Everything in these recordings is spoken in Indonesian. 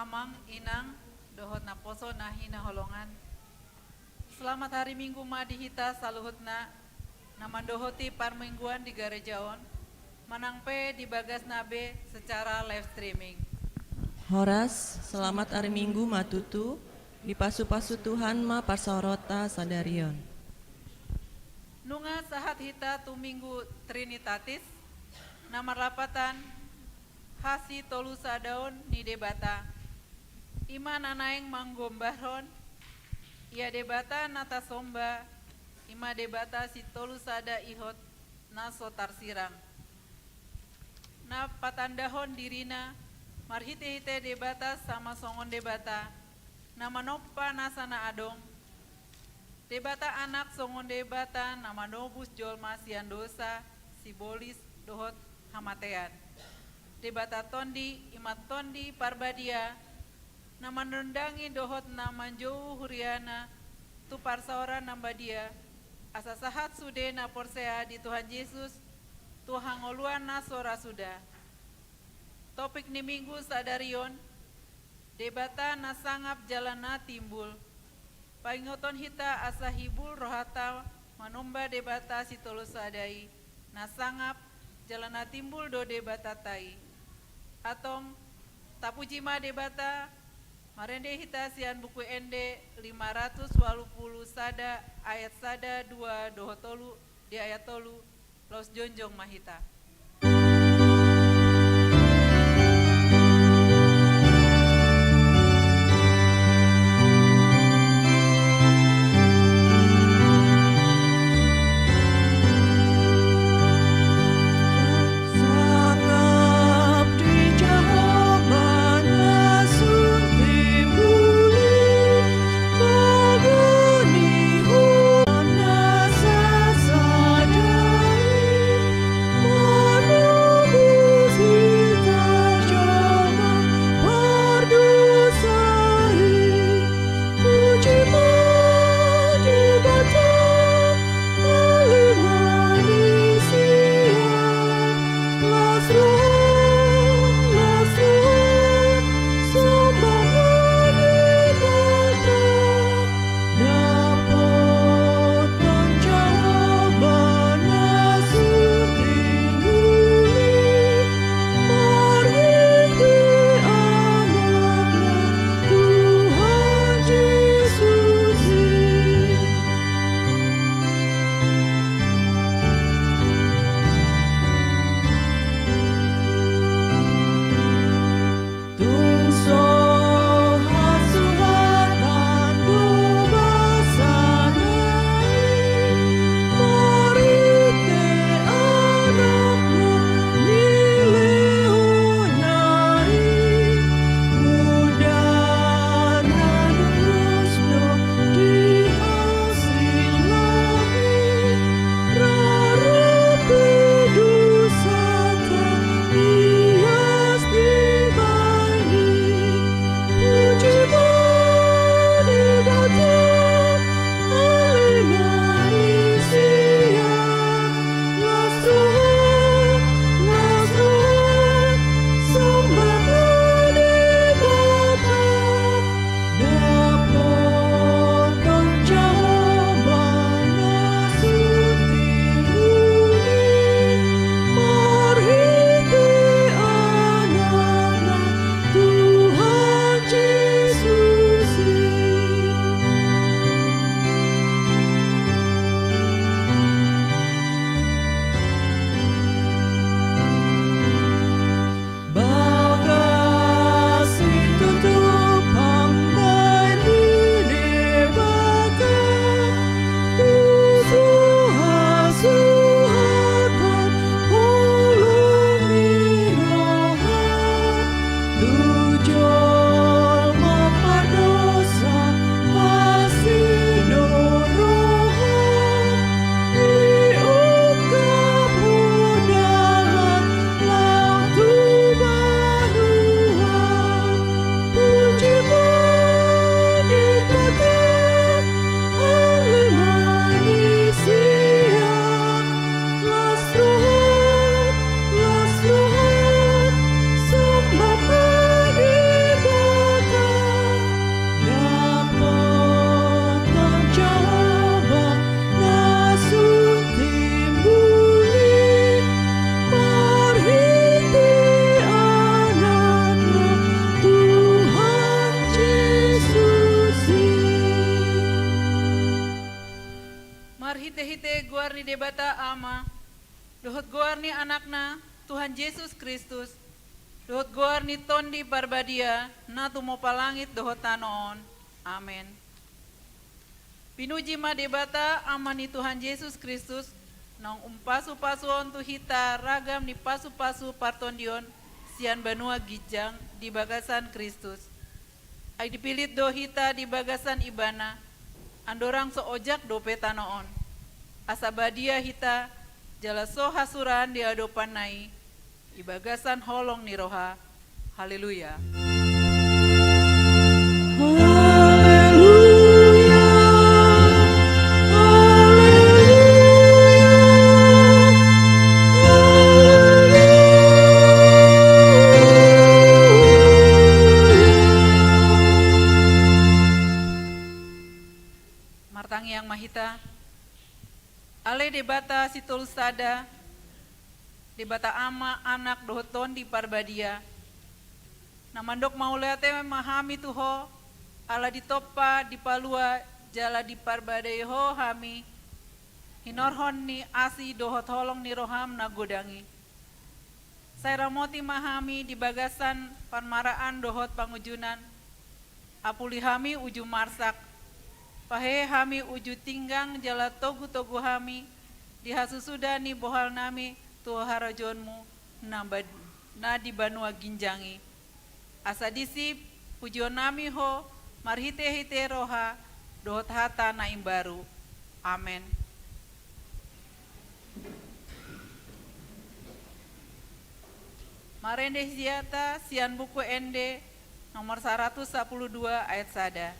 amang inang dohot na poso na hinaholongan. Selamat hari Minggu ma dihita saluhutna na mandohoti parmingguan di garejaon manangpe di bagas nabe secara live streaming. Horas, selamat hari Minggu matutu, di pasu-pasu Tuhan ma parsorota sadarion. Nunga sahat hita tu Minggu Trinitatis, namar lapatan hasi tolu sadaon ni debata. Ima nanaeng manggombaron, ia debata nata somba, ima debata si tolu sada ihot naso tarsirang. Na patandahon dirina, marhite-hite debata sama songon debata, nama noppa nasana adong, debata anak songon debata nama nobus jolma sian dosa, sibolis dohot hamatean. Debata tondi, imat tondi parbadia, nama nendangi dohot nama jauh huriana, tu parsaora namba dia, asa sahat sude na porsea di Tuhan Yesus, Tuhan ngoluan nasora sudah. Topik ni minggu sadarion, debata na sangap jalana timbul, paingoton hita asa hibul rohata manumba debata si tolo sadai, na sangap jalana timbul do debata tai. Atong tapujima debata marende hita sian buku ende 580 sada ayat sada 2 doho tolu di ayat tolu los jonjong mahita. Oh ni debata ama, dohot goar ni anakna Tuhan Yesus Kristus, dohot goar ni tondi barbadia na tumo palangit dohot tanoon. Amen. Pinuji ma debata ama ni Tuhan Yesus Kristus, nang pasu-pasuon tu hita ragam ni pasu-pasu partondion sian banua gijang di bagasan Kristus. Ay dipilit do hita di bagasan ibana, andorang so ojak dope tanoon. Asabadia hita jala so hasuran di adopan nai, ibagasan holong ni roha. Haleluya. Martang yang mahita, ale debata situl sada, debata ama anak dohoton di parbadia. Namandok maulate mahami tuho, ala ditopa di palua jala di parbadeho hami, hinorhon ni asi dohot holong ni roham nagodangi. Saya ramoti mahami di bagasan panmaraan dohot pangujunan, apuli hami uju marsak, pahe hami uju tinggang jala togu-togu hami, dihasusuda ni bohal nami tuho harajonmu na di banua ginjangi. Asa disip pujion nami ho marhite-hite roha dohot hata na imbaru. Amen. Marende hiata sian buku ende nomor 112 ayat sada.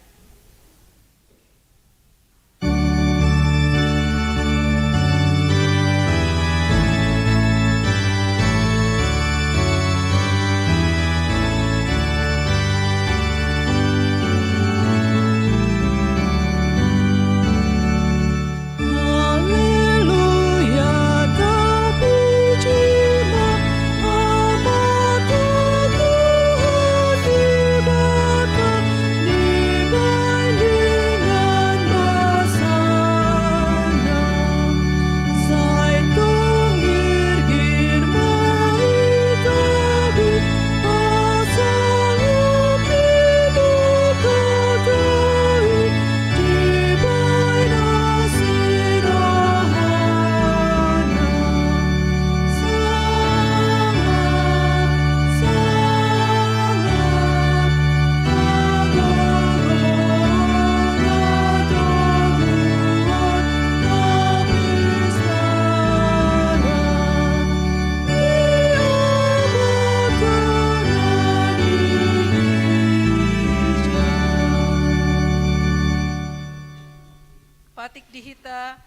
Patik dihita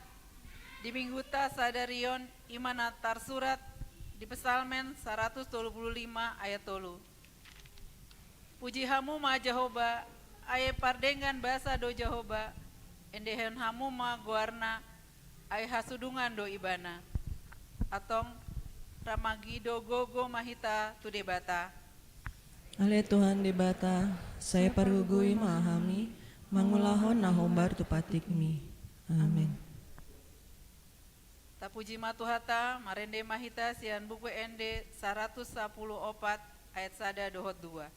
di minggu ta sadarion imana tarsurat di pesalmen 125 ayat 3. Puji hamu ma Jehoba, aye pardengan bahasa do Jehoba, endehen hamu ma guarna, aye hasudungan do ibana. Atong ramagi do gogo mahita tu debata. Ale Tuhan debata, saya parugui mahami, mangulahon na hombar tu patikmi. Amin. Tapuji matuhata marende mahita sian buku ende 114 ayat sada dohot 2.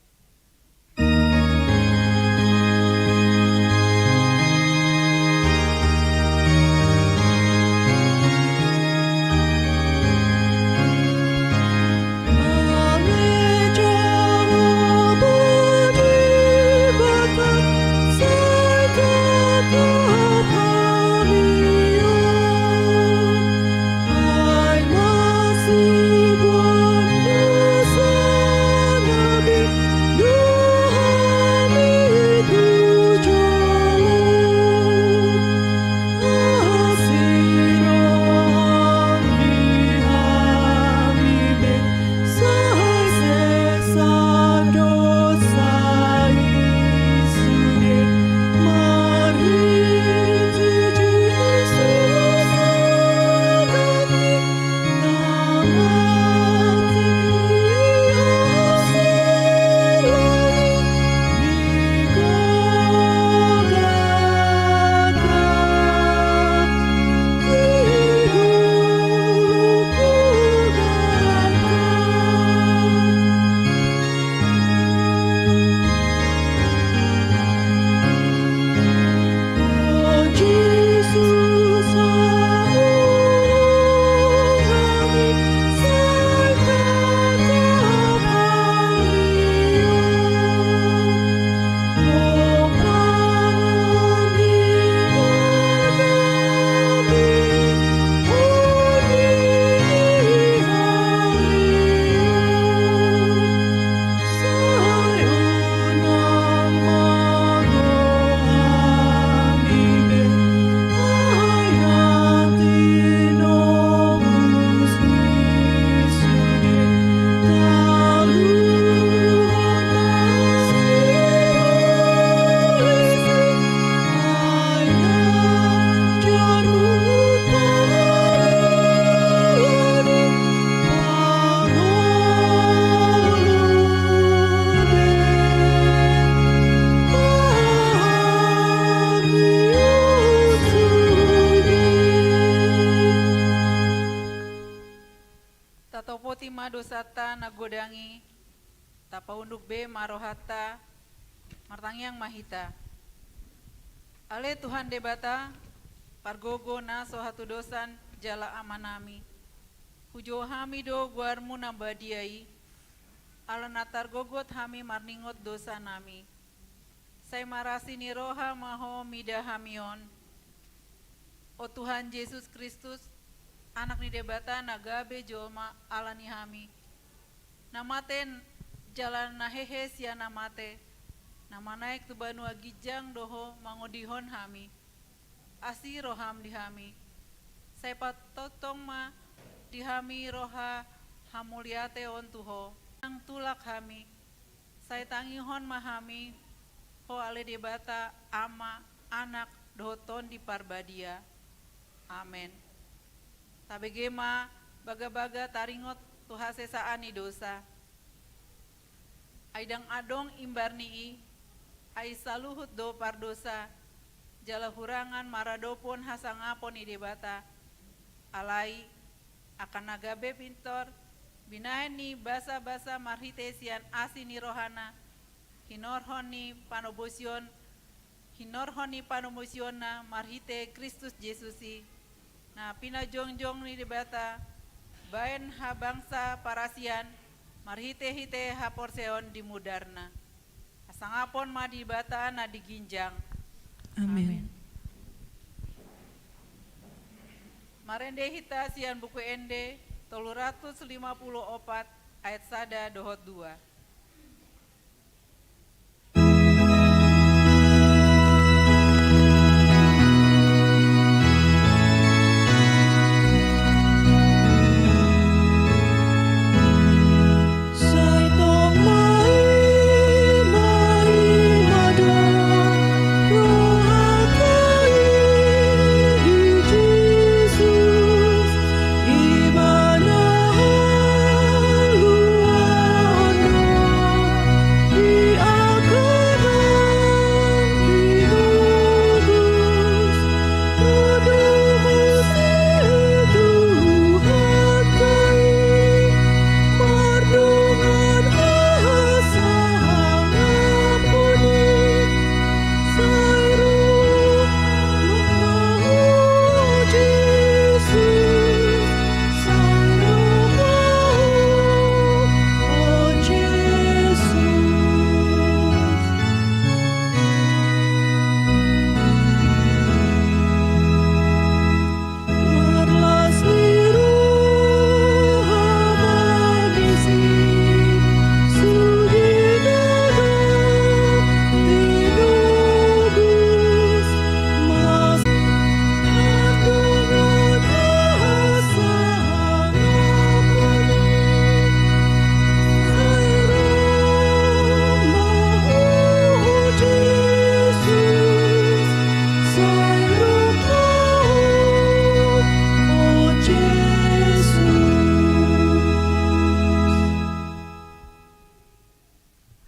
dosata nagodangi, tapaunduk be marohata, martangyang mahita. Ale Tuhan debata, pargogo na sohatu dosan jala amanami. Hujo hami do guarmu nabadiai, ala natar gogot hami marningot dosa nami. Saya marasi ni roha maho midahamion. O Tuhan Yesus Kristus, anak ni debata nagabe jolma ala ni hami. Namate jalan nahehe sia namate. Nama naik tu banu agijang doho mangodihon hami. Asi roham dihami. Saya patotong ma dihami roha hamuliate on tuho. Ang tulak hami. Saya tangihon mahami. Ho ale debata ama anak dohoton di parbadia. Amen. Tabegema baga-baga taringot tuhase saani dosa. Aidang adong imbarnii, ai saluhut do pardosa, jala hurangan maradopon hasangapon idebata, alai akan nagabe pintor, binahen ni basa-basa marhitesian asini rohana, hinorhoni panomosion marhite Kristus Yesusi, na pinajongjong ni debata, baen ha bangsa parasian, marhite-hite ha porseon di mudarna. Asangapon madibata na diginjang. Amin. Marende hita sian buku ende 354 ayat sada dohot 2.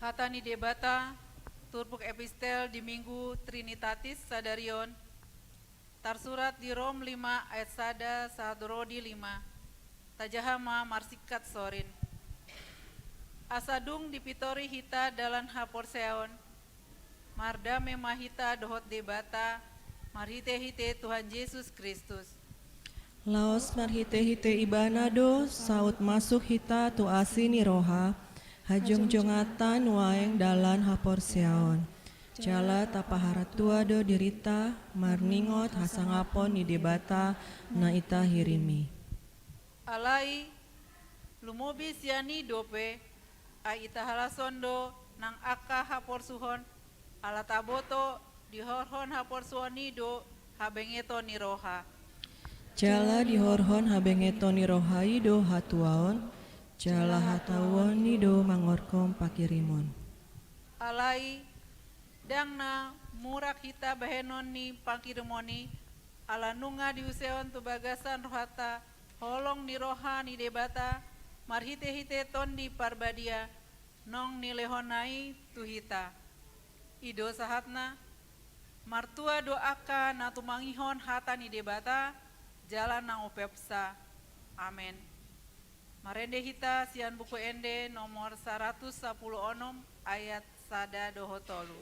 Hatani debata, turpuk epistel di Minggu Trinitatis Sadarion, tarsurat di Rom 5 ayat sada sahadrodi 5, tajahama marsikat sorin. Asadung dipitori hita dalan haporseon, marda memahita dohot debata, marhite-hite Tuhan Yesus Kristus. Laos marhite-hite ibanado, saut masuk hita tu asini roha, hajung jongatan waeng dalan haporseon. Jala tapaharat tua do dirita, marningot hasangapon ni debata na ita hirimi. Alai, lumobi siani dope, ai ita halasondo nang aka haporsuhon, ala taboto dihorhon haporsuhoni do habengeto ni roha. Jala dihorhon habengeto ni roha ido hatuaon, jala hatawon nido mangorkom pakirimon. Alai, dang na murak hita bahenon ni pakirimoni, ala nunga diuseon tu bagasan rohata, holong ni roha ni debata, marhite-hite ton di parbadia, nong nilehonai tu hita. Ido sahatna, martua doaka na tumangihon hata ni debata, jalan nang upepsa. Amen. Marende hita sian buku ende nomor 110 ayat sada doho tolu.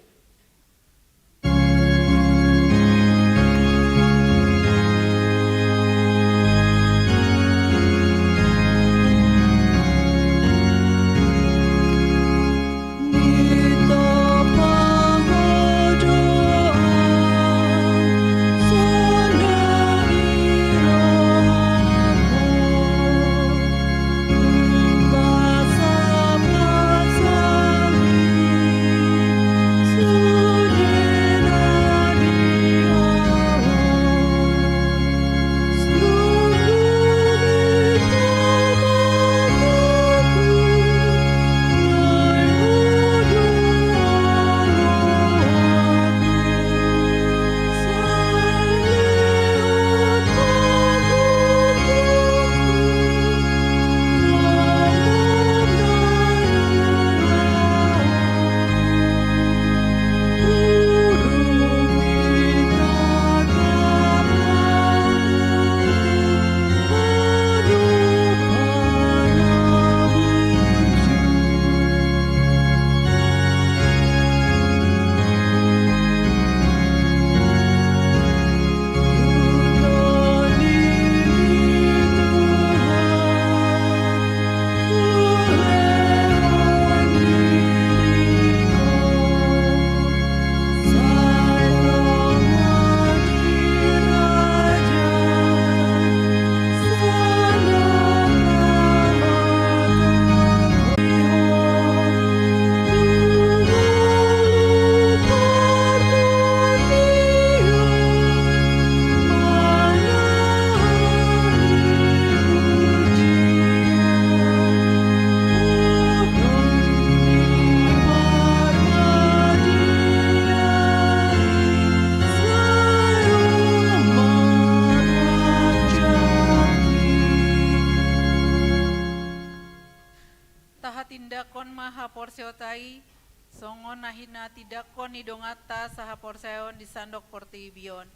Tindakon maha porseotai songon nahina tidakon idongata saha porseon di sandok porti bion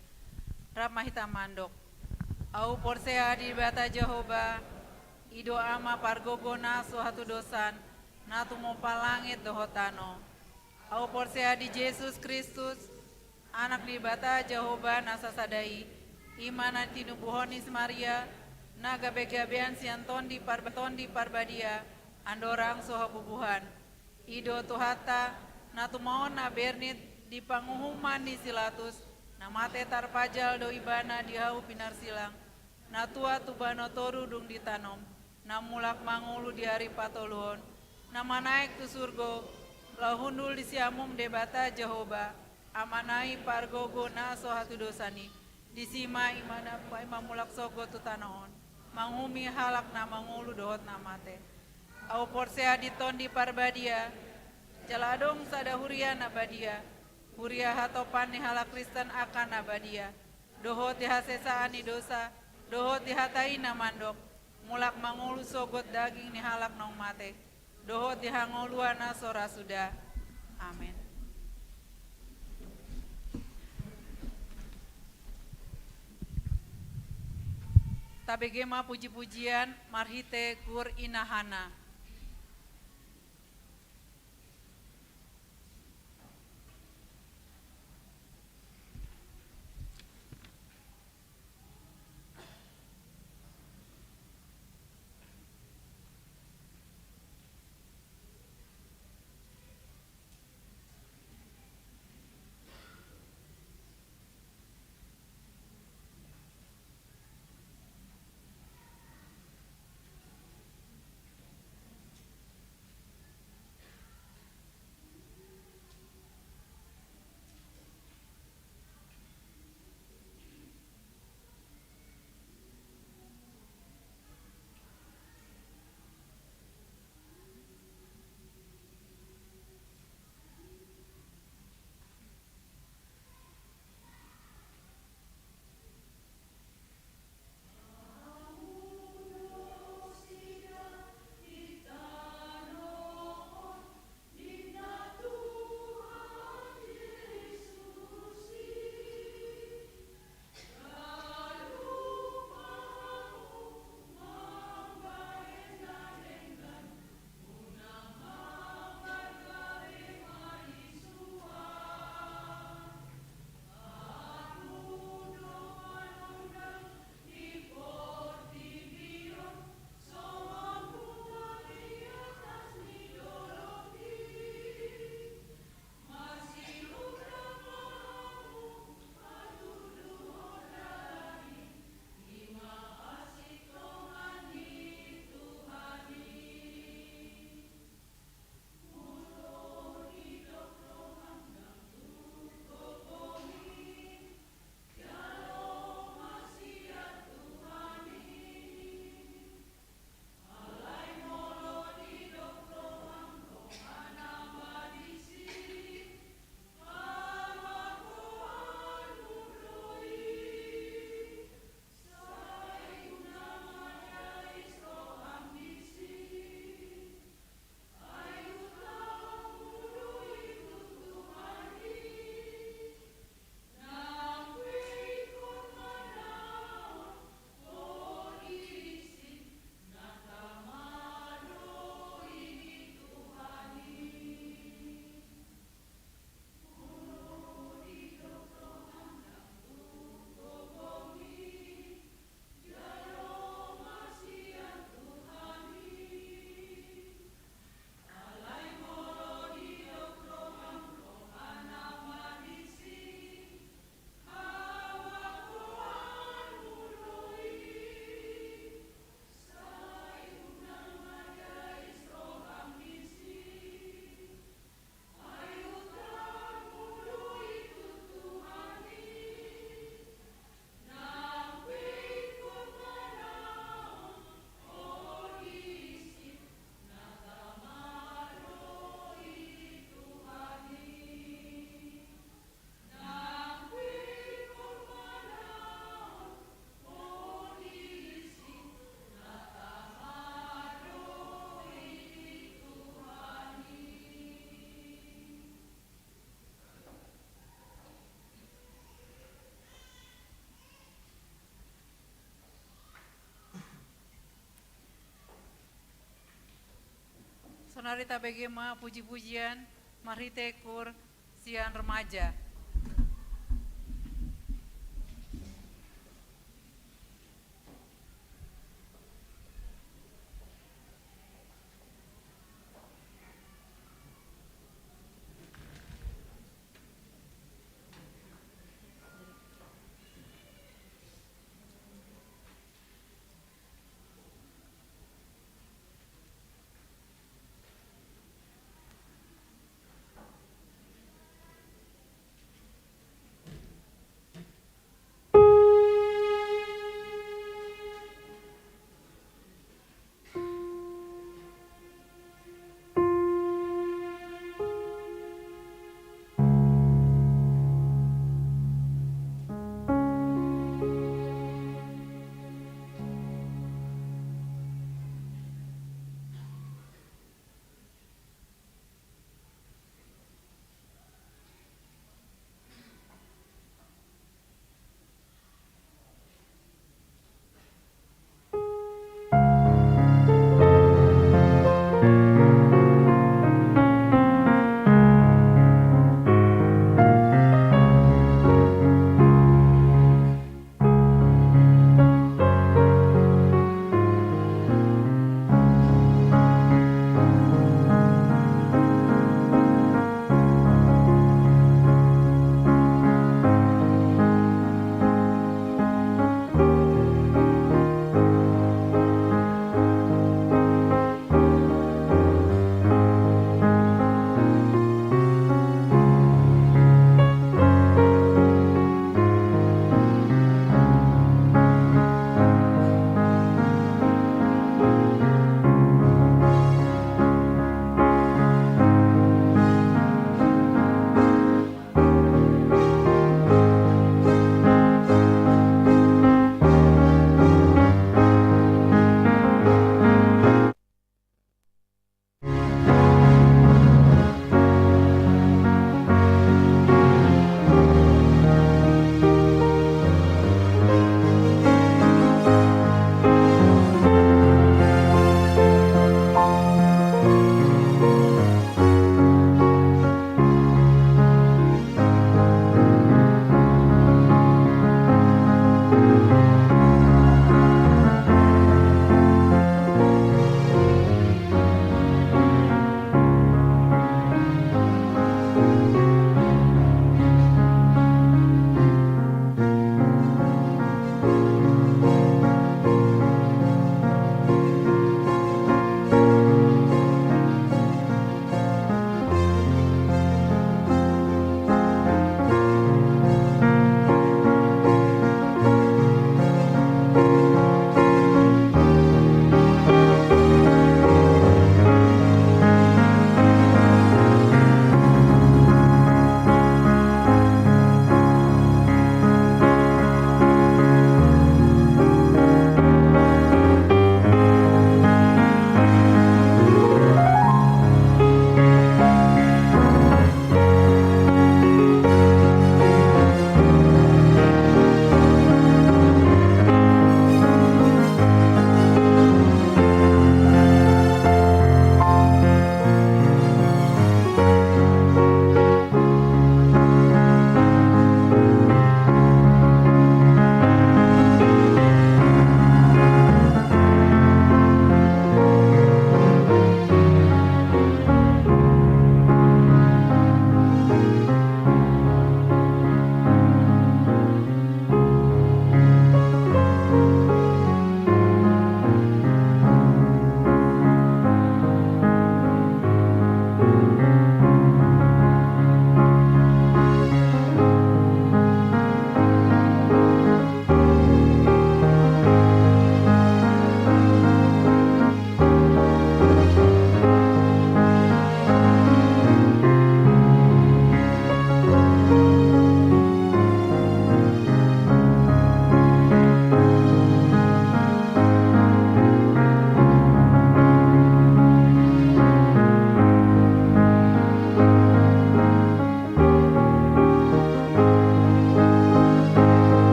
ramahita mandok au porsea di bata Jehoba ido ama pargogona suatu dosan natu mo palangit dohotano au porsea di Yesus Kristus anak di bata Jehoba nasa sadai imana tinubuhonis Maria naga begabean sianton di parbadia andorang soha bubuhan ido tuhata natumaon na bernit di panguhuman di silatus namate tarpajal do ibana dihau pinar silang natua tubano toru dung ditanom namulak mangulu di hari patoluhon nama naik tu surgo lahundul di siamum debata Jehoba amanai pargogo na soha tu dosani disima imana imamulak sogo tu tanahon mangumi halak na mangulu dohot namate au porsea diton di parbadia jaladong sada huria nabadia huria hatopan ni halak Kristen akan nabadia doho tihasesaan ni dosa doho tihatai namandok mulak mangulu sogot daging ni halak nong mate doho tihangoluana sora sudah amin. Tabegema puji-pujian marhite kur inahana. Sunarita begema puji-pujian, marite kur sian remaja.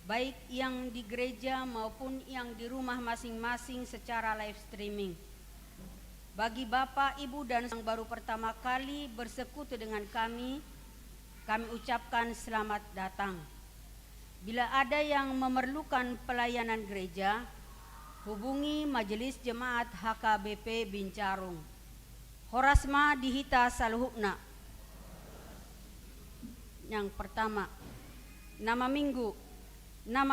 baik yang di gereja maupun yang di rumah masing-masing secara live streaming. Bagi Bapak, Ibu, dan yang baru pertama kali bersekutu dengan kami ucapkan selamat datang. Bila ada yang memerlukan pelayanan gereja, hubungi Majelis Jemaat HKBP Bincarung. Horasma dihita saluhukna. Yang pertama, nama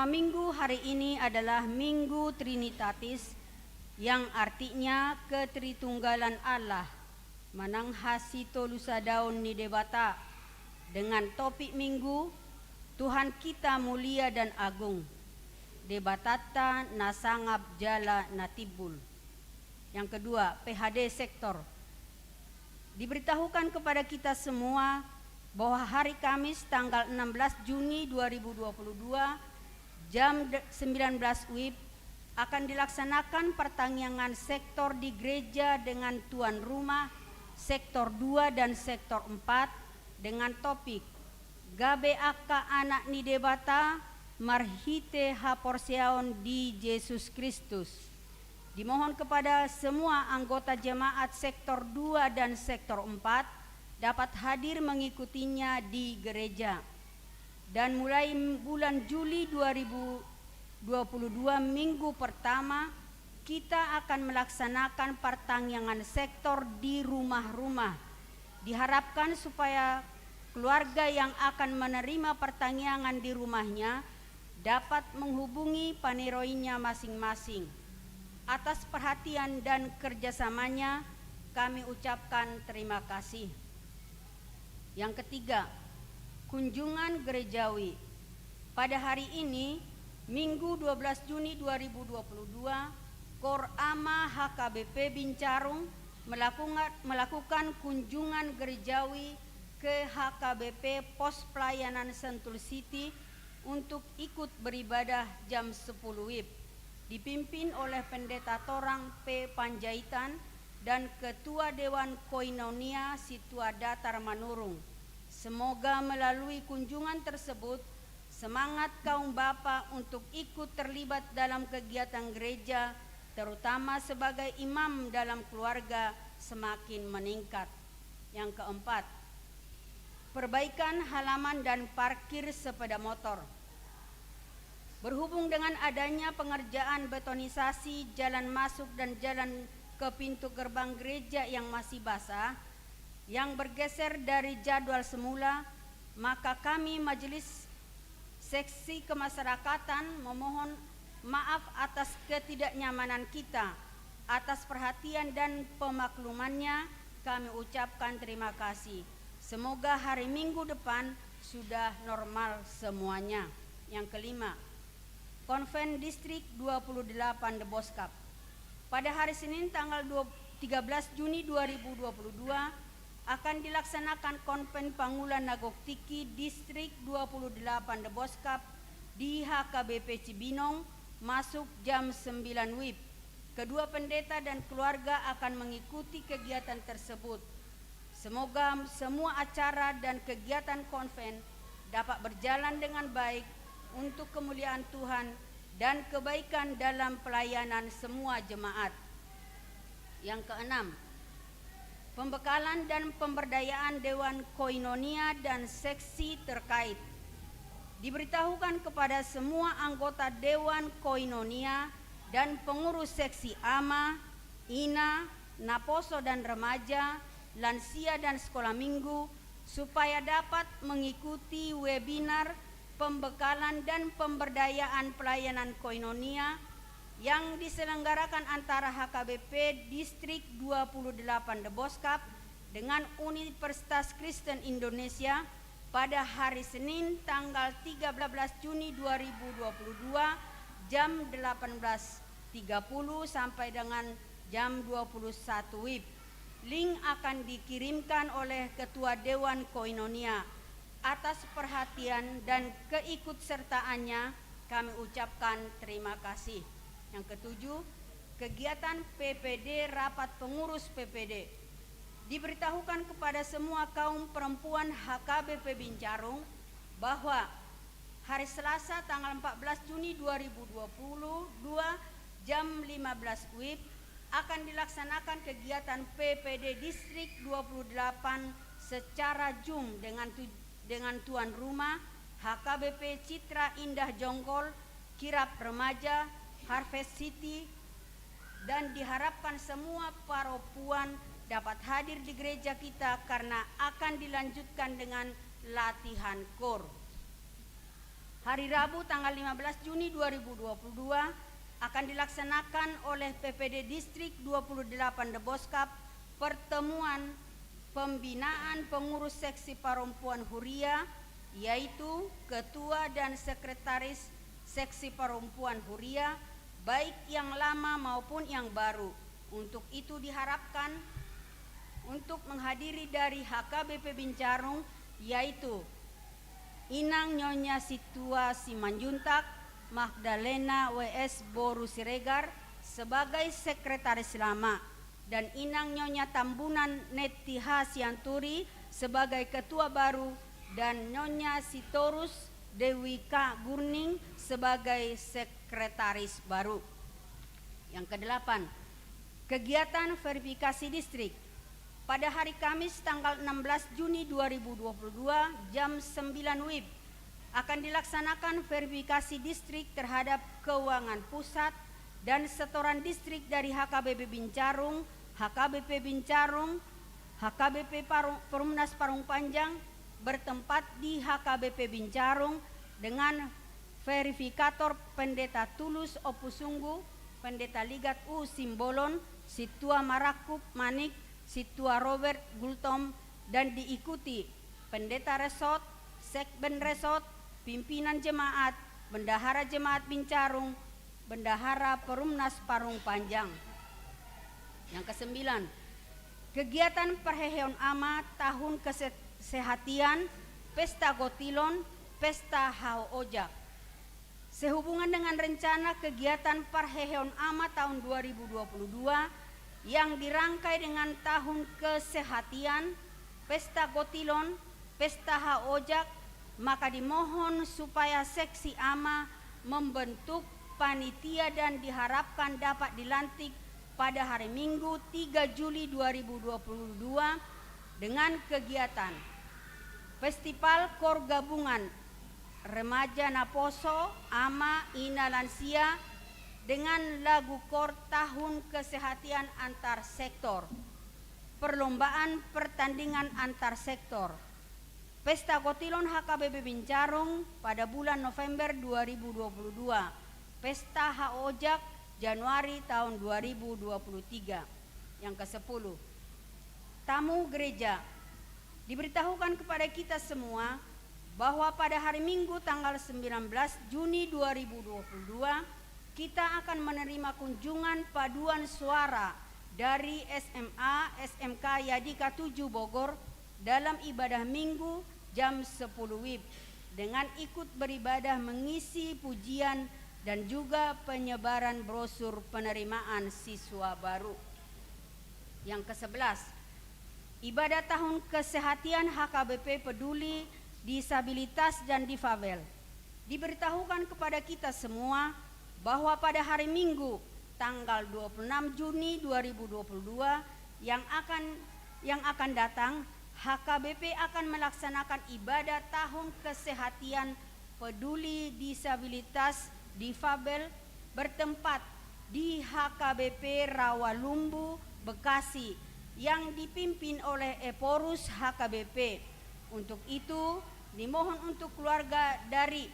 minggu hari ini adalah Minggu Trinitatis, yang artinya ketritunggalan Allah, manang hasito lusa daun ni debata, dengan topik minggu Tuhan kita mulia dan agung, debatata nasangap jala natibul. Yang kedua, PHD sektor. Diberitahukan kepada kita semua bahwa hari Kamis tanggal 16 Juni 2022 jam 19 WIB akan dilaksanakan pertandingan sektor di gereja dengan tuan rumah sektor 2 dan sektor 4 dengan topik Gabe Aka anak ni debata marhite haporseaon di Yesus Kristus. Dimohon kepada semua anggota jemaat sektor 2 dan sektor 4 dapat hadir mengikutinya di gereja. Dan mulai bulan Juli 2022 minggu pertama kita akan melaksanakan pertandingan sektor di rumah-rumah. Diharapkan supaya keluarga yang akan menerima pertandingan di rumahnya dapat menghubungi paneroinya masing-masing. Atas perhatian dan kerjasamanya kami ucapkan terima kasih. Yang ketiga, kunjungan gerejawi. Pada hari ini, Minggu 12 Juni 2022, Kor Ama HKBP Bincarung melakukan kunjungan gerejawi ke HKBP Pos Pelayanan Sentul City untuk ikut beribadah jam 10 WIB, dipimpin oleh Pendeta Torang P. Panjaitan dan Ketua Dewan Koinonia Situa Datar Manurung. Semoga melalui kunjungan tersebut semangat kaum bapa untuk ikut terlibat dalam kegiatan gereja, terutama sebagai imam dalam keluarga, semakin meningkat. Yang keempat, perbaikan halaman dan parkir sepeda motor. Berhubung dengan adanya pengerjaan betonisasi jalan masuk dan jalan ke pintu gerbang gereja yang masih basah, yang bergeser dari jadwal semula, maka kami Majelis Seksi Kemasyarakatan memohon maaf atas ketidaknyamanan kita. Atas perhatian dan pemaklumannya kami ucapkan terima kasih. Semoga hari Minggu depan sudah normal semuanya. Yang kelima, Konven Distrik 28 The Boskap. Pada hari Senin tanggal 13 Juni 2022 akan dilaksanakan Konven Pangulan Nagoktiki Distrik 28 The Boskap di HKBP Cibinong masuk jam 9 WIB. Kedua pendeta dan keluarga akan mengikuti kegiatan tersebut. Semoga semua acara dan kegiatan konven dapat berjalan dengan baik untuk kemuliaan Tuhan dan kebaikan dalam pelayanan semua jemaat. Yang keenam, pembekalan dan pemberdayaan Dewan Koinonia dan seksi terkait. Diberitahukan kepada semua anggota Dewan Koinonia dan pengurus seksi AMA, INA, Naposo dan remaja, lansia dan sekolah minggu supaya dapat mengikuti webinar pembekalan dan pemberdayaan pelayanan koinonia yang diselenggarakan antara HKBP Distrik 28 The Boskap dengan Universitas Kristen Indonesia pada hari Senin tanggal 13 Juni 2022 jam 18.30 sampai dengan jam 21 WIB. Link akan dikirimkan oleh Ketua Dewan Koinonia. Atas perhatian dan keikutsertaannya kami ucapkan terima kasih. Yang ketujuh, kegiatan PPD Rapat Pengurus PPD. Diberitahukan kepada semua kaum perempuan HKBP Bincarung bahwa hari Selasa tanggal 14 Juni 2022 jam 15 WIB akan dilaksanakan kegiatan PPD Distrik 28 secara Zoom dengan tuan rumah HKBP Citra Indah Jonggol, Kirap Remaja, Harvest City, dan diharapkan semua para puan dapat hadir di gereja kita karena akan dilanjutkan dengan latihan KOR. Hari Rabu tanggal 15 Juni 2022 akan dilaksanakan oleh PPD Distrik 28 Deboskap pertemuan pembinaan pengurus seksi perempuan Huria, yaitu ketua dan sekretaris seksi perempuan Huria, baik yang lama maupun yang baru. Untuk itu diharapkan untuk menghadiri dari HKBP Bincarung, yaitu Inang Nyonya Situa Simanjuntak, Magdalena WS Boru Siregar sebagai sekretaris lama, dan Inang Nyonya Tambunan Netiha Sianturi sebagai ketua baru, dan Nyonya Sitorus Dewika Gurning sebagai sekretaris baru. Yang kedelapan, kegiatan verifikasi distrik. Pada hari Kamis tanggal 16 Juni 2022 jam 9 WIB akan dilaksanakan verifikasi distrik terhadap keuangan pusat dan setoran distrik dari HKBP Bincarung, HKBP Bincarung, HKBP Perumnas Parung Panjang bertempat di HKBP Bincarung dengan verifikator Pendeta Tulus Opusunggu, Pendeta Ligat U Simbolon, Situa Marakup Manik, Situa Robert Gultom, dan diikuti Pendeta Resort, Sekben Resort, pimpinan jemaat, Bendahara Jemaat Bincarung, Bendahara Perumnas Parung Panjang. Yang kesembilan, kegiatan Perheheon Ama Tahun Kesehatian, Pesta Gotilon, Pesta Hao Ojak. Sehubungan dengan rencana kegiatan Perheheon Ama tahun 2022 yang dirangkai dengan Tahun Kesehatian, Pesta Gotilon, Pesta Hao Ojak, maka dimohon supaya seksi AMA membentuk panitia dan diharapkan dapat dilantik pada hari Minggu 3 Juli 2022 dengan kegiatan Festival KOR Gabungan Remaja Naposo AMA Ina Lansia dengan lagu KOR Tahun Kesehatian Antar Sektor, perlombaan pertandingan antar sektor, Pesta Gotilon HKBP Bincarung pada bulan November 2022, Pesta Hao Ojak Januari tahun 2023. Yang ke-10, tamu gereja. Diberitahukan kepada kita semua bahwa pada hari Minggu tanggal 19 Juni 2022 kita akan menerima kunjungan paduan suara dari SMA SMK Yadika 7 Bogor dalam ibadah Minggu jam 10 WIB dengan ikut beribadah mengisi pujian dan juga penyebaran brosur penerimaan siswa baru. Yang ke-11, ibadah tahun kesehatian HKBP Peduli Disabilitas dan Difabel. Diberitahukan kepada kita semua bahwa pada hari Minggu tanggal 26 Juni 2022 yang akan datang, HKBP akan melaksanakan ibadah tahun kesehatian peduli disabilitas difabel bertempat di HKBP Rawalumbu, Bekasi yang dipimpin oleh Eporus HKBP. Untuk itu dimohon untuk keluarga dari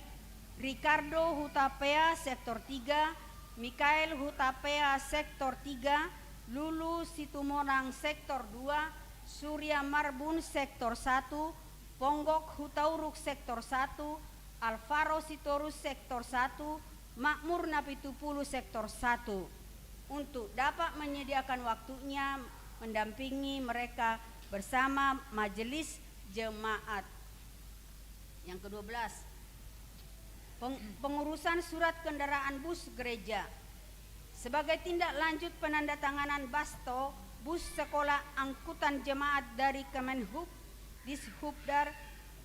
Ricardo Hutapea Sektor 3, Mikael Hutapea Sektor 3, Lulu Situmorang Sektor 2, Surya Marbun Sektor 1, Ponggok Hutauruk Sektor 1, Alvaro Sitorus Sektor 1, Makmur Napitupulu Sektor 1, untuk dapat menyediakan waktunya mendampingi mereka bersama majelis jemaat. Yang ke-12, pengurusan surat kendaraan bus gereja. Sebagai tindak lanjut penandatanganan BASTO, bus sekolah angkutan jemaat dari Kemenhub, Dishubdar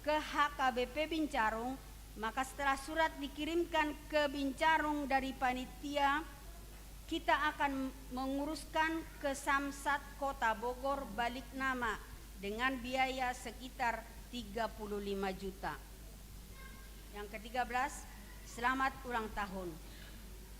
ke HKBP Bincarung, Maka setelah surat dikirimkan ke Bincarung dari panitia, kita akan menguruskan ke Samsat Kota Bogor balik nama dengan biaya sekitar 35 juta. Yang ke-13, selamat ulang tahun.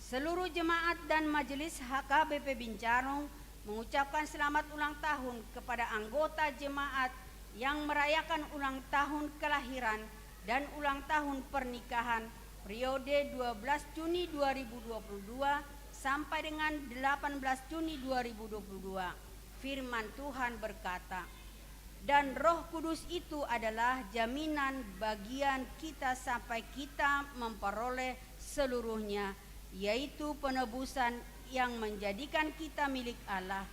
Seluruh jemaat dan majelis HKBP Bincarung mengucapkan selamat ulang tahun kepada anggota jemaat yang merayakan ulang tahun kelahiran dan ulang tahun pernikahan periode 12 Juni 2022 sampai dengan 18 Juni 2022. Firman Tuhan berkata, dan Roh Kudus itu adalah jaminan bagian kita sampai kita memperoleh seluruhnya, yaitu penebusan yang menjadikan kita milik Allah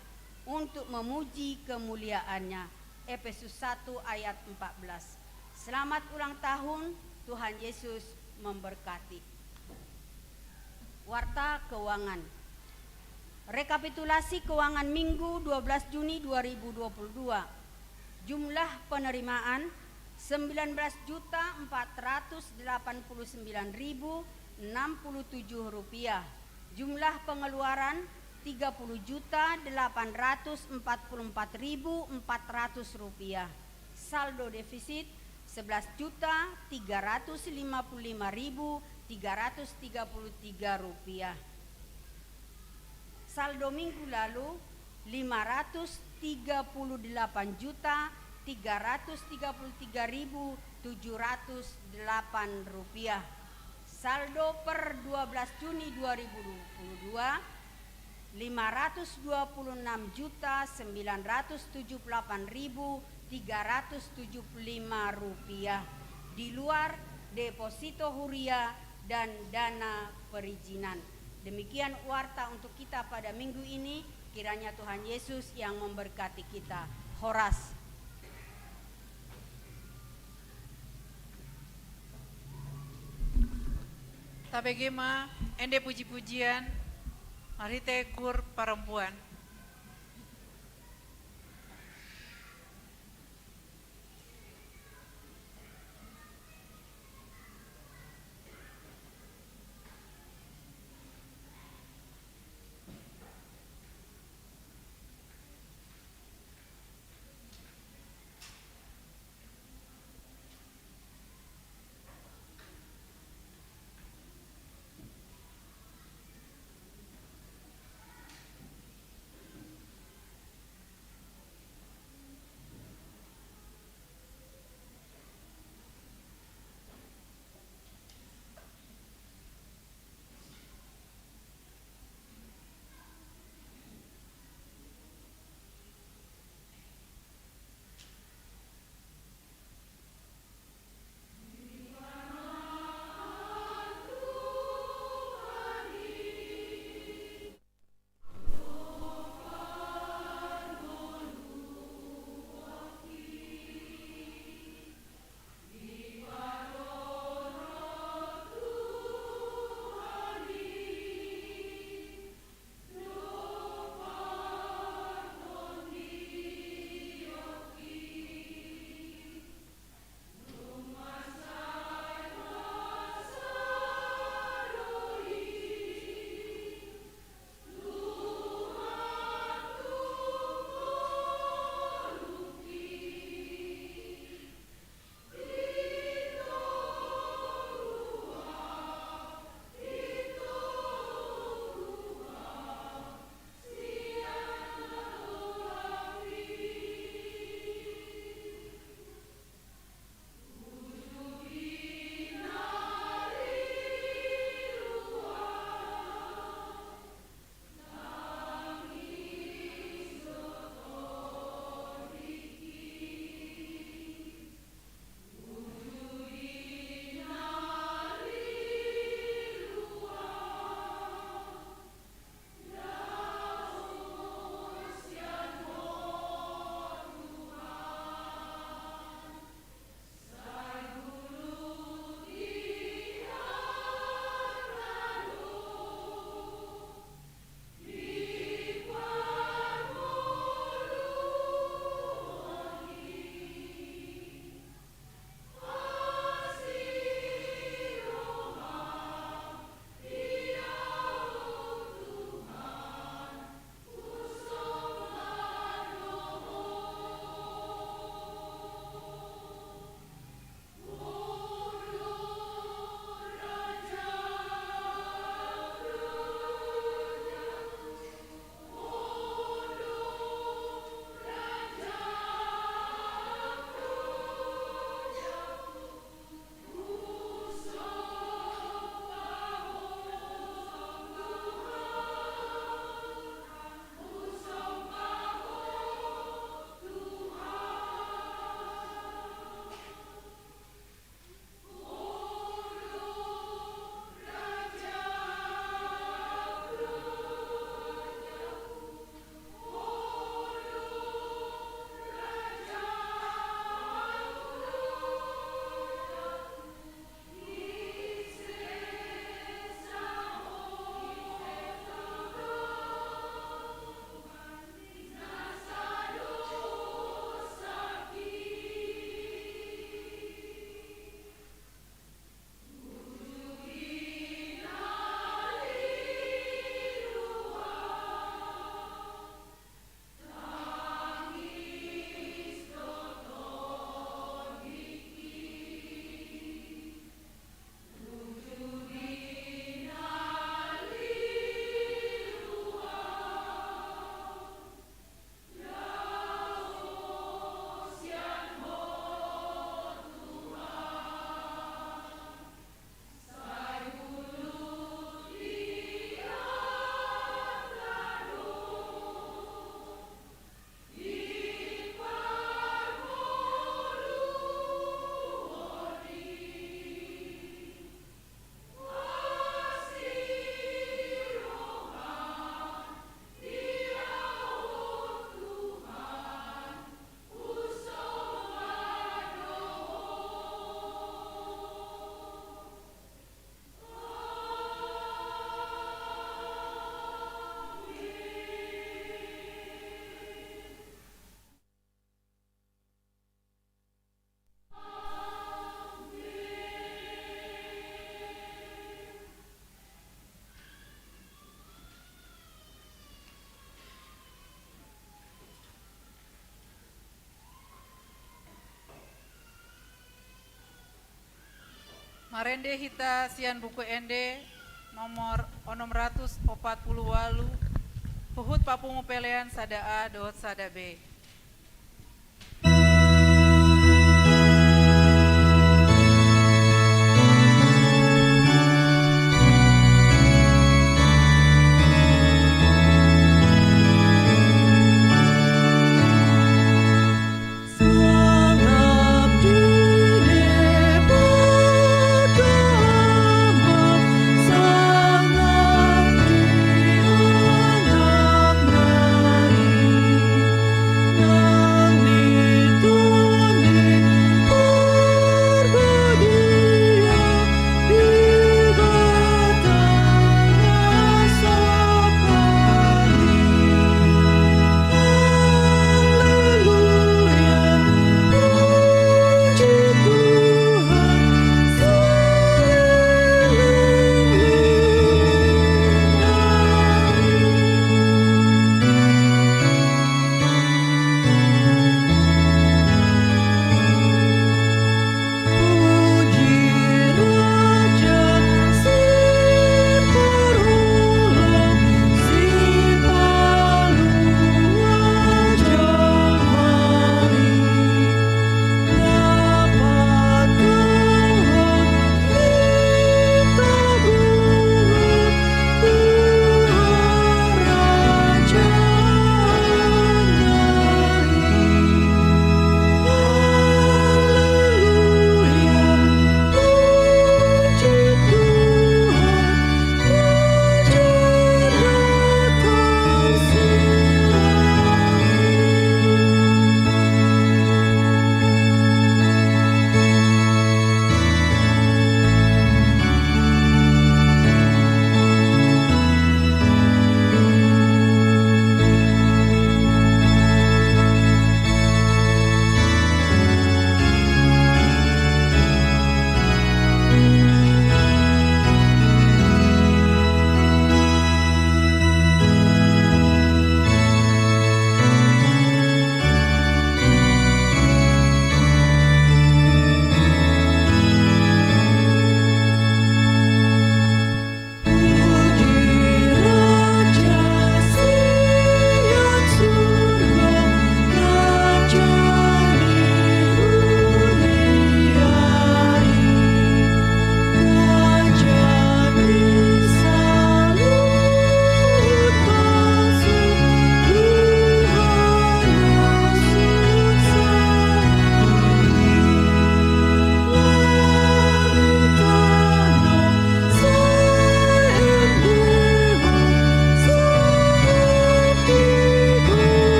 untuk memuji kemuliaannya. Efesus 1 ayat 14. Selamat ulang tahun, Tuhan Yesus memberkati. Warta keuangan. Rekapitulasi keuangan Minggu 12 Juni 2022. Jumlah penerimaan 19.489.067 rupiah. Jumlah pengeluaran 30.844.400 rupiah. Saldo defisit 11.355.333 rupiah. Saldo minggu lalu 533.333.708 rupiah. Saldo per 12 Juni 2022 522.978.375 rupiah di luar deposito huria dan dana perizinan. Demikian warta untuk kita pada minggu ini. Kiranya Tuhan Yesus yang memberkati kita. Horas. Tabegema ende puji-pujian mari tekur perempuan. Marende hita sian buku ende nomor 648 Huhut papungu pelean sada A dohot sada B.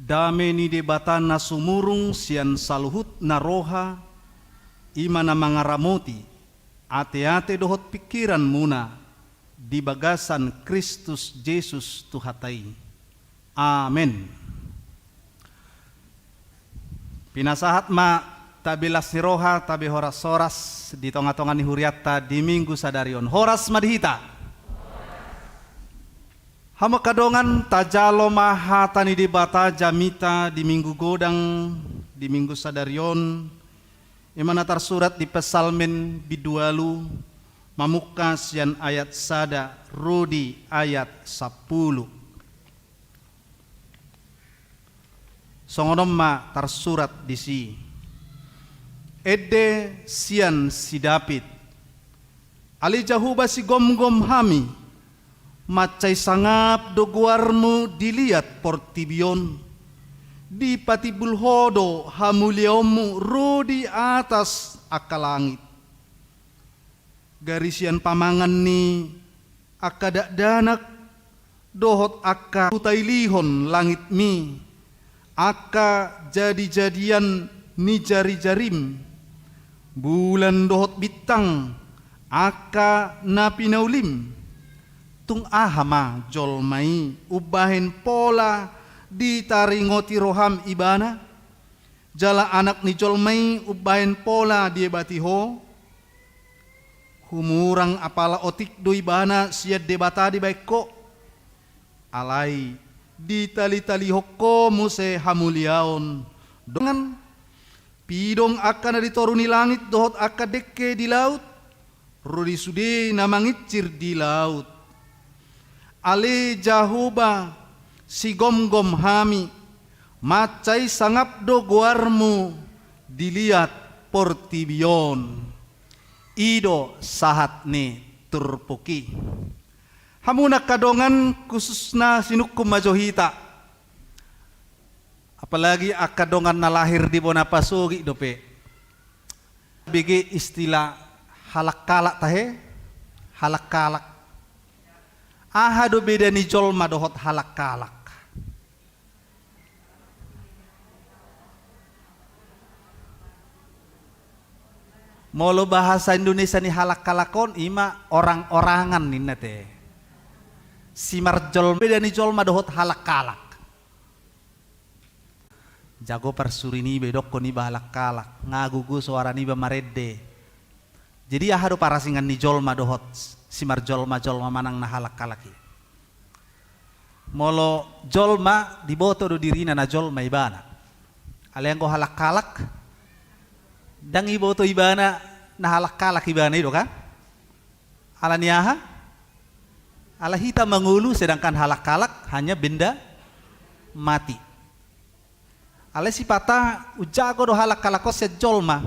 Dame ni debatana sumurung sian saluhut naroha imana mangaramoti ate-ate dohot pikiran muna di bagasan Kristus Yesus Tuhatai. Amen. Pinasahat ma tabilas ni roha tabi horas-horas di tonga-tonga ni huriata di minggu sadarion. Horas madihita. Hama kadongan tajalo maha tani di bata jamita di minggu godang di minggu sadarion imana tersurat di pesalmen bidualu mamuka sian ayat sada rudi ayat 10 songonom ma tersurat di si ede sian si David ali jahuba si gom-gom hami macai sangap do guarmu dilihat portibion, di patibul hodo hamuliomu ro di atas akalangit. Garisian pamangan ni akadak danak dohot akka utailihon langit mi, akka jadi-jadian ni jari-jarim, bulan dohot bitang akka napinaulim, tung ahama jolmai ubahen pola ditaringoti roham ibana, jala anak ni jolmai ubahen pola dia batiho, humurang apala otik do ibana siad debata di baikko, alai ditali-tali hokko muse hamuliaon, dengan pidong akan ditoruni langit dohot akka dekke di laut, rodi sude namangicir di laut. Ale jahuba si gom-gom hami, macai sangap do guarmu dilihat portibion, ido sahat ne turpuki. Hamuna kadongan khususna sinukum majohita, apalagi akadongan na lahir di Bonapasugi dope. Bigi istilah halak-kalak tahe, halak-kalak. Aha do beda ni jolma dohot halak-kalak. Molo bahasa Indonesia ni halak-kalakon ima orang-orangan ni nate. Simar jolma beda ni jolma dohot halak-kalak. Jago persurini bedok ko ni halak-kalak, ngagugu suara ni bamarede. Jadi aha do parasingan ni jolma dohot simar jolma manang na halak-kalaki. Molo jolma diboto do dirina na jolma ibana. Aleng ko halak-kalak dang iboto ibana na halak-kalak ibana itu kan? Ala niaha? Ala hita mangulu sedangkan halak-kalak hanya benda mati. Ale sipata ujago do halak-kalakos se jolma.